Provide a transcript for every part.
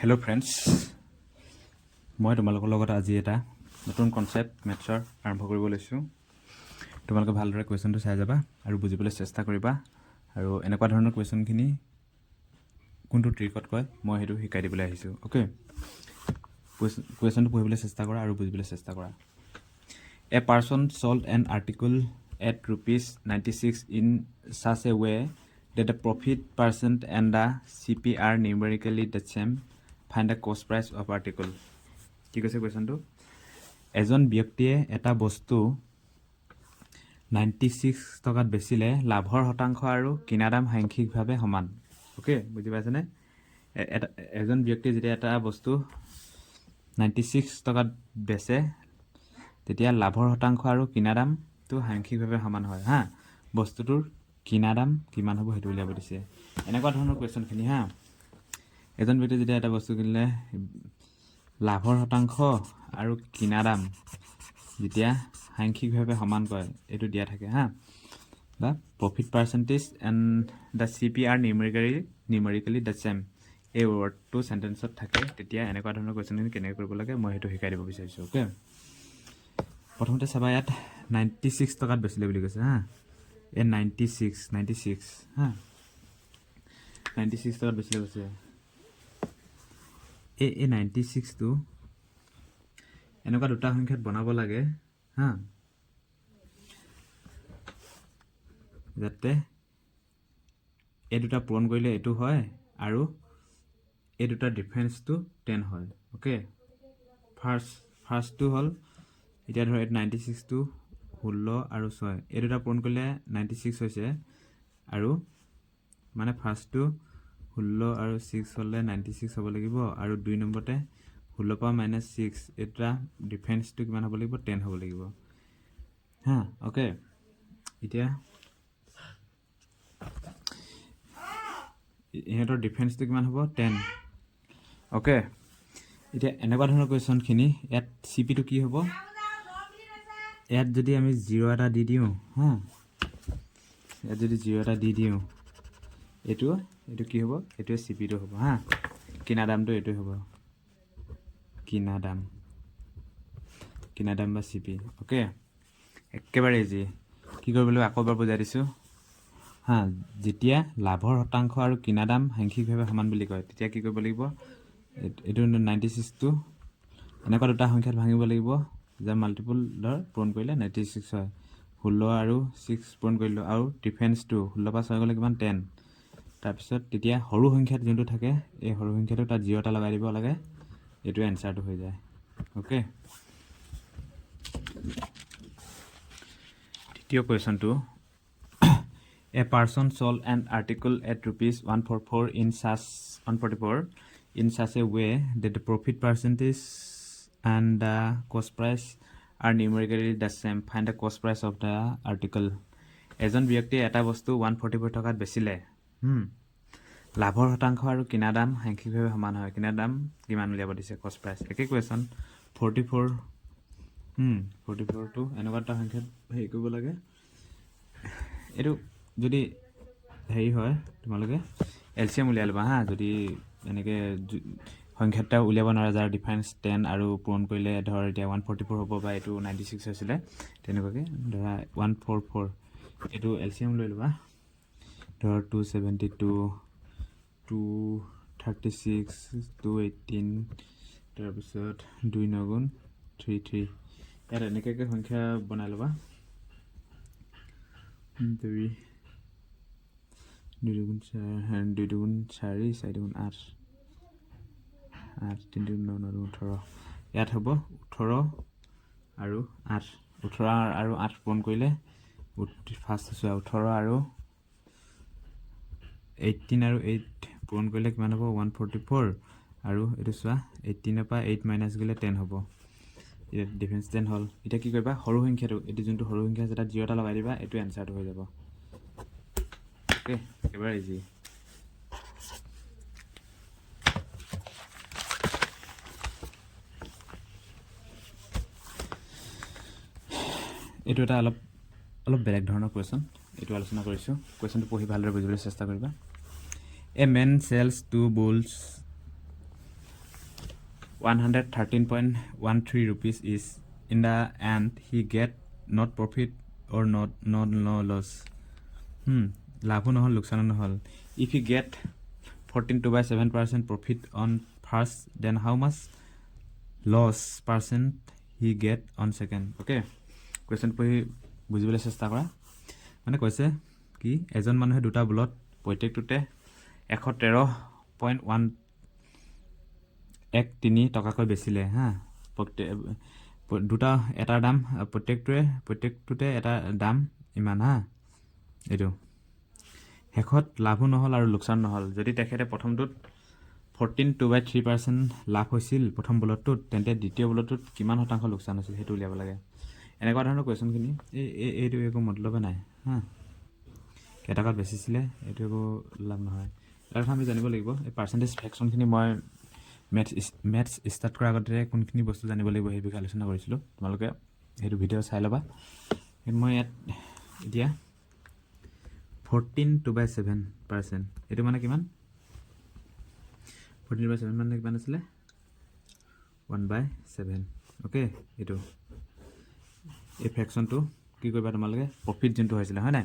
Hello friends, মই তোমালোকৰ লগত আজি এটা নতুন কনসেপ্ট মেথছৰ আৰম্ভ কৰিব লৈছো। তোমালোকে ভালদৰে কোৱেশ্চনটো চাই যাবা আৰু বুজিবলৈ চেষ্টা কৰিবা আৰু এনেকুৱা ধৰণৰ কোৱেশ্চনখিনি কোনটো ট্ৰিকত কয় মই হেতু শিকাই দিবলৈ আহিছো। ওকে, কোৱেশ্চনটো পঢ়িবলৈ চেষ্টা কৰা আৰু বুজিবলৈ চেষ্টা কৰা। A person sold an article at ₹96 in such a way that the profit percent and the CP are numerically the same. Find the cost price of article. কি কৈছে কোৱেশ্চনটো? এজন ব্যক্তিয়ে এটা বস্তু 96 টকাত বেচিলে লাভৰ শতাংশ আৰু কিনা দাম সাংখ্যিকভাৱে সমান। ওকে, বুজি পাইছেনে? এজন ব্যক্তিয়ে যেতিয়া এটা বস্তু 96 টকাত বেচে তেতিয়া লাভৰ শতাংশ আৰু কিনা দামটো সাংখ্যিকভাৱে সমান হয়। হা, বস্তুটোৰ কিনা দাম কিমান হ'ব সেইটো উলিয়াব দিছে। এনেকুৱা ধৰণৰ কোৱেশ্চনখিনি হা, এজন ব্যক্তিয়ে যেতিয়া এটা বস্তু কিনিলে লাভৰ শতাংশ আৰু কিনা দাম যেতিয়া সাংখ্যিকভাৱে সমান কয় এইটো দিয়া থাকে হা, বা profit percentage and the CP are numerically the same, এই ৱৰ্ডটো চেণ্টেন্সত থাকে তেতিয়া এনেকুৱা ধৰণৰ কোৱেশ্চনখিনি কেনেকৈ কৰিব লাগে মই সেইটো শিকাই দিব বিচাৰিছোঁ। ওকে, প্ৰথমতে চাবা ইয়াত 96 টকাত বেচিলে বুলি কৈছে হা, এই 96 হা, 96 টকাত বেচিলে কৈছে। এই 96টো এনেকুৱা দুটা সংখ্যাত বনাব লাগে হা, যাতে এই দুটা পূৰণ কৰিলে এইটো হয় আৰু এই দুটা ডিফাৰেন্সটো 10 হয়। ওকে, ফাৰ্ষ্টটো হ'ল এতিয়া ধৰ 96টো 16 আৰু 6 এই দুটা পূৰণ কৰিলে 96 হৈছে আৰু মানে ফাৰ্ষ্টটো 16 আৰু 6 হ'লে 96 হ'ব লাগিব আৰু 2 নম্বৰতে 16 পৰা -6 এটা ডিফাৰেন্সটো কিমান হ'ব লাগিব 10 হ'ব লাগিব হা। ওকে, এতিয়া ইহঁতৰ ডিফাৰেন্সটো কিমান হ'ব 10। ওকে, এতিয়া এনেকুৱা ধৰণৰ কুৱেশ্যনখিনি ইয়াত CPটো কি হ'ব, ইয়াত যদি আমি 0 এটা দি দিওঁ হা, ইয়াত যদি 0 এটা দি দিওঁ এইটো কি হ'ব, এইটোৱে CPটো হ'ব হা, কিনা দামটো এইটোৱে হ'ব, কিনা দাম বা CP। ওকে, একেবাৰে ইজি। কি কৰিব লাগিব আকৌ এবাৰ বুজাই দিছোঁ হা, যেতিয়া লাভৰ শতাংশ আৰু কিনা দাম সাংখ্যিকভাৱে সমান বুলি কয় তেতিয়া কি কৰিব লাগিব, এইটো 96টো এনেকুৱা দুটা সংখ্যাত ভাঙিব লাগিব যে মাল্টিপুল ধৰ পূৰণ কৰিলে 96 হয়, 16 আৰু 6 পূৰণ কৰিলোঁ আৰু ডিফাৰেন্সটো 16 পৰা 6 গ'লে কিমান 10। তাৰপিছত তেতিয়া সৰু সংখ্যাত যোনটো থাকে এই সৰু সংখ্যাটো তাত 0 এটা লগাই দিব লাগে, এইটোৱে এনচাৰটো হৈ যায়। ওকে, দ্বিতীয় কুৱেশ্যনটো, A person sold an article at ₹144 in such a way that the profit percentage and the cost price are numerically the same. Find the cost price of the article. এজন ব্যক্তিয়ে এটা বস্তু 144 টকাত বেচিলে, লাভৰ শতাংশ আৰু কিনা দাম সাংখ্যিকভাৱে সমান হয়। কিনা দাম কিমান উলিয়াব দিছে, কষ্ট প্ৰাইচ। একেই কুৱেশ্যন 44টো এনেকুৱা এটা সংখ্যাত হেৰি কৰিব লাগে। এইটো যদি হেৰি হয় তোমালোকে LCM উলিয়াই ল'বা হা, যদি এনেকৈ সংখ্যাটা উলিয়াব নোৱাৰা যাৰ ডিফাৰেন্স 10 আৰু পূৰণ কৰিলে ধৰ এতিয়া 144 হ'ব বা এইটো 96 হৈছিলে তেনেকুৱাকৈ ধৰা 144 এইটো LCM লৈ ল'বা, ধৰ 272 236 218 তাৰপিছত 2 9 গুণ 33 ইয়াত এনেকুৱাকৈ সংখ্যা বনাই ল'বা, 2 দুগুণ 4 4 গুণ 8 3 গুণ 9 9 গুণ 18 ইয়াত হ'ব 18 আৰু 8 আৰু 8 পূৰণ কৰিলে ফাৰ্ষ্ট চোৱা 18 আৰু 18 আৰু 8 পূৰণ কৰিলে কিমান হ'ব 144 আৰু এইটো চোৱা 18ৰ পৰা 8 মাইনাছ গ'লে 10 হ'ব, এতিয়া ডিফাৰেন্স 10 হ'ল। এতিয়া কি কৰিবা, সৰু সংখ্যাটো এইটো যোনটো সৰু সংখ্যা আছে তাত 0 এটা লগাই দিবা, এইটো এনচাৰটো হৈ যাব। ওকে, একেবাৰে ইজি। এইটো এটা অলপ বেলেগ ধৰণৰ কুৱেশ্যন, এইটো আলোচনা কৰিছোঁ। কুৱেশ্যনটো পঢ়ি ভালদৰে বুজিবলৈ চেষ্টা কৰিবা। A man sells 2 bulls 113.13 rupees is in the end he get not profit or no loss. লাভো নহ'ল লোকচানো নহ'ল. If he get 14.7% profit on first, then how much loss percent he get on second? Okay, question পঢ়ি বুজিবলৈ চেষ্টা কৰা. মানে কৈছে কি এজন মানুহে দুটা বুলত প্ৰত্যেকটোতে 113.13 টকাকৈ বেচিলে হা. দুটা এটাৰ দাম প্ৰত্যেকটোতে এটা দাম ইমান হা. এইটো শেষত লাভো নহ'ল আৰু লোকচান নহ'ল. যদি তেখেতে প্ৰথমটোত 14.2/3% লাভ হৈছিল প্ৰথম বুলতটোত, তেন্তে দ্বিতীয় বুলতটোত কিমান শতাংশ লোকচান হৈছিল সেইটো উলিয়াব লাগে. এনেকুৱা ধৰণৰ কুৱেশ্যনখিনি এইটো একো মতলবে নাই হা. কেইটকাত বেচিছিলে এইটো একো লাভ নহয়. তাৰ কথা আমি জানিব লাগিব. এই পাৰ্চেণ্টেজ ফ্ৰেকশ্যনখিনি মই মেথছ ষ্টাৰ্ট কৰাৰ আগতে কোনখিনি বস্তু জানিব লাগিব সেই বিষয়ে আলোচনা কৰিছিলোঁ. তোমালোকে সেইটো ভিডিঅ' চাই ল'বা. মই ইয়াত এতিয়া 14.2/7%. এইটো মানে কিমান? 14/7 মানে কিমান আছিলে? 1/7. অ'কে, এইটো এই ফ্ৰেকশ্যনটো কি কৰিবা তোমালোকে? প্ৰফিট যোনটো হৈছিলে হয় নাই,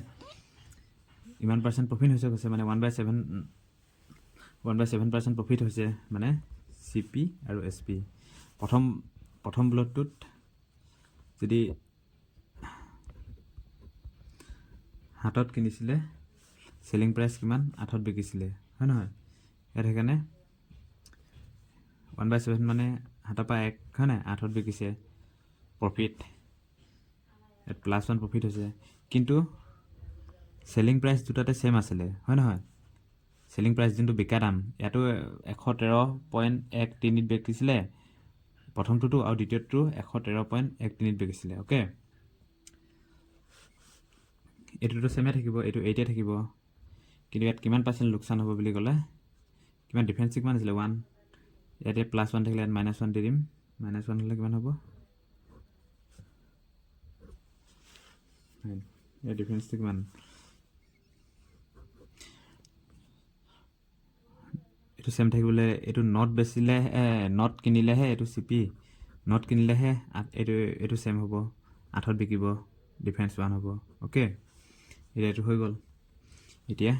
ইমান পাৰ্চেণ্ট প্ৰফিট হৈছে কৈছে মানে 1/7% প্ৰফিট হৈছে মানে CP আৰু SP. প্ৰথম ব্লকটোত যদি হাতত কিনিছিলে, চেলিং প্ৰাইচ কিমান? 8ত বিকিছিলে হয় নহয়? ইয়াত সেইকাৰণে 1/7 মানে হাতৰ পৰা 1 হয় নাই, 8ত বিকিছে প্ৰফিট. ইয়াত +1 প্ৰফিট হৈছে. কিন্তু চেলিং প্ৰাইচ দুটাতে ছেম আছিলে হয় নহয়? চেলিং প্ৰাইচ যোনটো বিকা দাম ইয়াতো 113.13 বিকিছিলে প্ৰথমটোতো, আৰু দ্বিতীয়টো 113.13 বিকিছিলে. অ'কে, এইটোতো ছেমে থাকিব, এইটো 8 থাকিব. কিন্তু ইয়াত কিমান পাৰ্চেণ্ট লোকচান হ'ব বুলি ক'লে, কিমান ডিফাৰেঞ্চ কিমান আছিলে? 1. ইয়াতে +1 থাকিলে ইয়াত -1 দি দিম. -1 হ'লে কিমান হ'ব? ইয়াৰ ডিফাৰেঞ্চটো কিমান? এইটো ছেম থাকিবলৈ, এইটো নট বেচিলে নট কিনিলেহে এইটো CP, নট কিনিলেহে এইটো ছেম হ'ব. 8ত বিকিব, ডিফাৰেঞ্চ 1 হ'ব. অ'কে, এতিয়া এইটো হৈ গ'ল. এতিয়া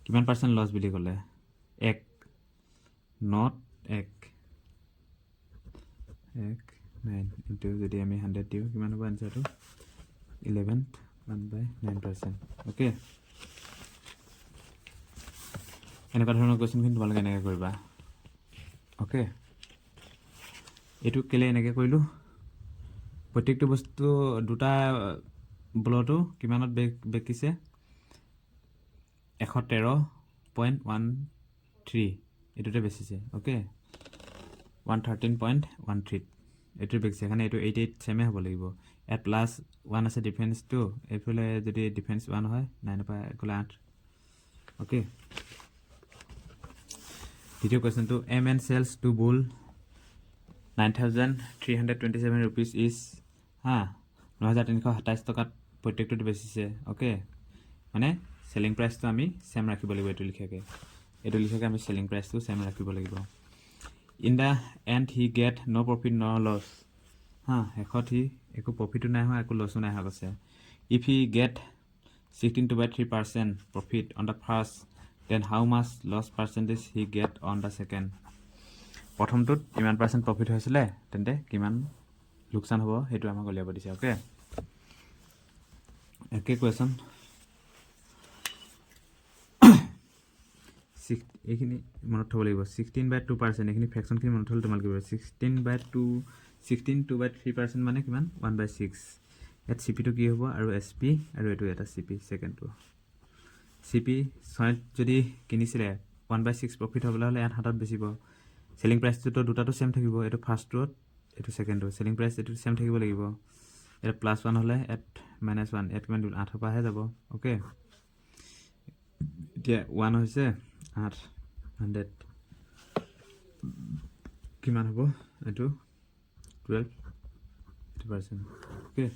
কিমান পাৰ্চেণ্ট লছ বুলি ক'লে? 1 নট 1 9 ইনটু যদি আমি 100 দিওঁ কিমান হ'ব এনচাৰটো? 11 1/9%. অ'কে, এনেকুৱা ধৰণৰ কুৱেশ্যনখিনি তোমালোকে এনেকৈ কৰিবা. অ'কে, এইটো কেলৈ এনেকৈ কৰিলোঁ? প্ৰত্যেকটো বস্তু দুটা ব্লটো কিমানত বেকিছে? 113.13 এইটোতে বেচিছে. অ'কে, 113.13 এইটোতে বেকিছে, সেইকাৰণে এইটো 88 ছেমে হ'ব লাগিব. ইয়াত +1 আছে ডিফাৰেঞ্চটো, এইফালে যদি ডিফাৰেঞ্চ 1 হয় 9ৰ পৰা এইফালে 8. অ'কে, দ্বিতীয় কুৱেশ্যনটো MN sells to bull 9,327 rupees is হা 9,327 টকাত প্ৰত্যেকটোতে বেচিছে. অ'কে, মানে চেলিং প্ৰাইচটো আমি ছেম ৰাখিব লাগিব. এইটো লিখাকৈ আমি চেলিং প্ৰাইচটো ছেম ৰাখিব লাগিব. In the end he get no' profit no' loss হা. শেষত সি একো প্ৰফিটো নাই হোৱা, একো লছো নাই হোৱা কৈছে. If he get 16.3% profit on the first, then how much loss percentage he get on the second. প্ৰথমটোত কিমান পাৰ্চেণ্ট প্ৰফিট হৈছিলে, তেন্তে কিমান লোকচান হ'ব সেইটো আমাক উলিয়াব দিছে. অ'কে, একে কুৱেশ্যন এইখিনি মনত থ'ব লাগিব. 16/2% এইখিনি ফ্ৰেকশ্যনখিনি মনত থ'লে তোমালোকে 16/2/3% মানে কিমান? 1/6. ইয়াত CPটো কি হ'ব আৰু SP, আৰু এইটো এটা CP ছেকেণ্ডটো. CP 6ত যদি কিনিছিলে 1/6 প্ৰফিট হ'বলৈ হ'লে ইয়াত 7ত বেচিব. চেলিং প্ৰাইচটোতো দুটাটো ছেম থাকিব, এইটো ফাৰ্ষ্টটোত এইটো ছেকেণ্ডটো. চেলিং প্ৰাইচ এইটো ছেম থাকিব লাগিব. ইয়াত +1 হ'লে ইয়াত -1, ইয়াত কিমান দিব? 8ৰ পৰাহে যাব. অ'কে, এতিয়া 1 হৈছে 8, 100 কিমান হ'ব? এইটো 12%. অ'কে,